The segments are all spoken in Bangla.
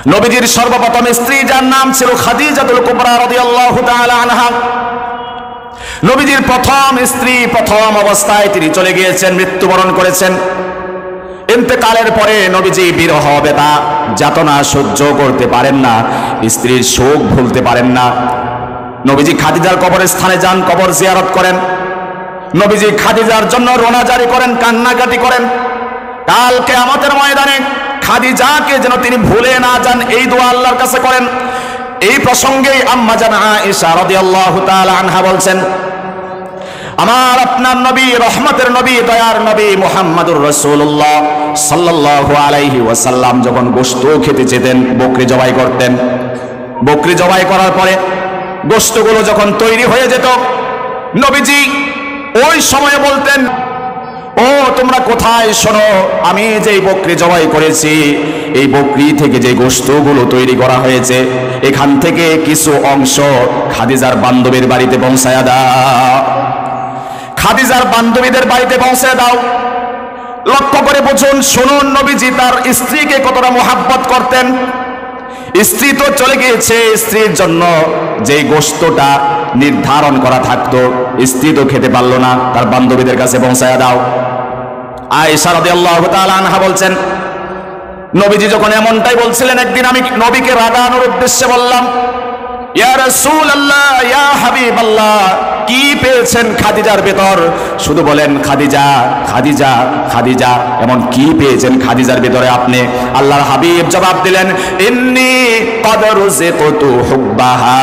নবীজির সর্বপ্রথম স্ত্রী যার নাম ছিল খাদিজাতুল কুবরা রাদিয়াল্লাহু তাআলা আনহা, নবীজির প্রথম স্ত্রী, প্রথম অবস্থায় তিনি চলে গিয়েছেন, মৃত্যুবরণ করেছেন। ইন্তেকালের পরে নবীজি বিরহ বেদনা যাতনা সহ্য করতে পারেন না, স্ত্রীর শোক ভুলতে পারেন না। নবীজি খাদিজার কবরের স্থানে যান, কবর জিয়ারত করেন। নবীজি খাদিজার জন্য রোনা জারি করেন, কান্নাকাটি করেন। কাল কিয়ামতের ময়দানে খাদিজাকে যেন তিনি ভুলে না যান, এই দোয়া আল্লাহর কাছে করেন। এই প্রসঙ্গে আম্মা জান আয়েশা রাদিয়াল্লাহু তাআলা আনহা বলছেন, আমার আপনার নবী, রহমতের নবী, দয়ার নবী মুহাম্মদুর রাসূলুল্লাহ সাল্লাল্লাহু আলাইহি ওয়াসাল্লাম যখন গোশত খেতে যেতেন, বকরি জবাই করতেন। বকরি জবাই করার পরে গোশতগুলো যখন তৈরি হয়ে যেত, নবীজি ওই সময়ে বলতেন, ও তোমরা কোথায়, শোনো, আমি যেই বকরি জবাই করেছি, এই বকরি থেকে যে গোশতগুলো তৈরি করা হয়েছে, এখান থেকে কিছু অংশ খাদিজার বান্ধবীর বাড়িতে পৌঁছায়া দাও, খাদিজার বান্ধবীদের বাড়িতে পৌঁছে দাও। লক্ষ্য করে বুঝুন, শুনুন, নবীজি তার স্ত্রীকে কতটা মোহাব্বত করতেন। স্ত্রী তো চলে গিয়েছে, স্ত্রীর জন্য যে গোশতটা নির্ধারণ করা থাকতো, স্ত্রী তো খেতে পারলো না, তার বান্ধবীদের কাছে পৌঁছায়া দাও। আয়েশা রাদিয়াল্লাহু তাআলা আনহা বলছেন, নবীজি যখন এমনটাই বলছিলেন, একদিন আমি নবীকে রাগানোর উদ্দেশ্যে বললাম, ইয়া রাসূলুল্লাহ, ইয়া হাবিবাল্লাহ, কি পেয়েছেন খাদিজার ভেতর? শুধু বলেন খাদিজা, খাদিজা, খাদিজা, এমন কি পেয়েছেন খাদিজার ভেতরে আপনি? আল্লাহর হাবিব জবাব দিলেন, ইন্নী ক্বাদ রুযিকতু হুব্বাহা।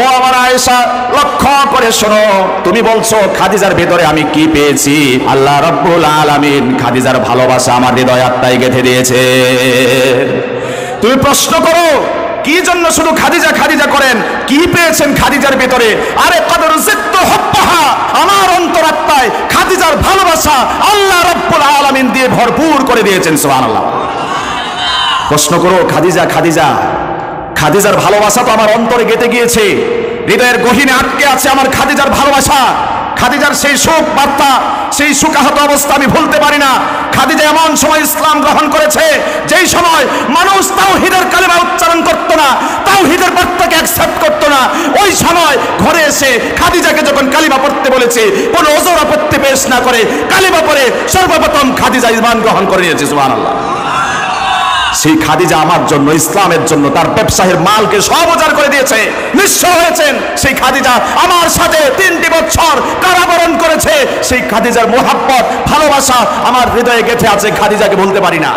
ও আমার আয়েশা, লক্ষ্য করে শোনো, তুমি বলছো খাদিজার ভেতরে আমি কি পেয়েছি? আল্লাহ রাব্বুল আলামিন খাদিজার ভালোবাসা আমার হৃদয় আত্মায় গেঁথে দিয়েছে। তুমি প্রশ্ন করো, কি জন্য শুধু খাদিজা খাদিজা করেন? কি পেয়েছেন খাদিজার ভিতরে? আরে কদর জিত্ত হব্বাহা, আমার অন্তরাত্মায় খাদিজার ভালোবাসা আল্লাহ রাব্বুল আলামিন দিয়ে ভরপুর করে দিয়েছেন। সুবহানাল্লাহ। প্রশ্ন করো, খাদিজা খাদিজা, খাদিজার ভালোবাসা তো আমার অন্তরে গেঁথে গিয়েছে, হৃদয়ের গহীনে আটকে আছে আমার খাদিজার ভালোবাসা। খাদিজার সেই শোক বার্তা, সেই সুকাহত অবস্থা আমি ভুলতে পারি না। খাদিজা এমন সময় ইসলাম গ্রহণ করেছে, যেই সময় মানুষ তাওহীদের কালিমা উচ্চারণ করতো না, তাওহীদের বার্তাকে অ্যাকসেপ্ট করতো না। ওই সময় ঘরে এসে খাদিজাকে যখন কালিমা পড়তে বলেছে, কোনো ওযর আপত্তি পেশ না করে কালিমা পড়ে সর্বপ্রথম খাদিজা ঈমান গ্রহণ করে নিয়েছে। সুবহানাল্লাহ। সেই খাদিজা আমার জন্য, ইসলামের জন্য তার ব্যবসায়ের মালকে সব উজাড় করে দিয়েছে, নিঃস্ব হয়েছেন। সেই খাদিজা আমার সাথে 3টি বছর কারাবরণ করেছে। সেই খাদিজার মোহাব্বত, ভালোবাসা আমার হৃদয়ে গেঁথে আছে, খাদিজাকে ভুলতে পারি না।